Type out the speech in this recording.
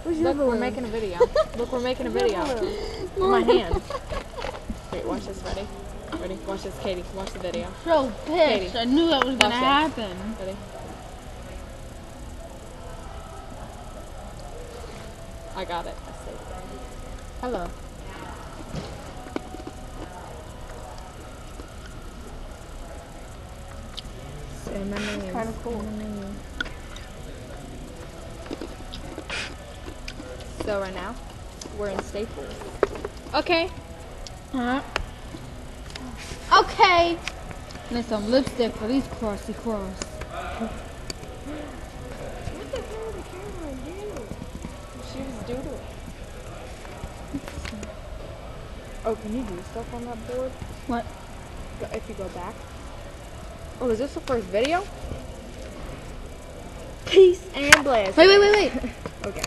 Look, we're making a video. Look, we're making a video. My hand. Wait, watch this. Ready? Ready? Watch this, Katie. Watch the video. So pissed. Katie, I knew that was gonna watch happen. Ready? I got it. I saved it. Hello. Say my name. Kind of cool. So right now, we're in Staples. Okay. Okay. Need some lipstick for these crossy cross. What the hell did the camera do? She was doodling. Oh, can you do stuff on that board? What? If you go back. Oh, is this the first video? Peace and blessings. Wait. Okay.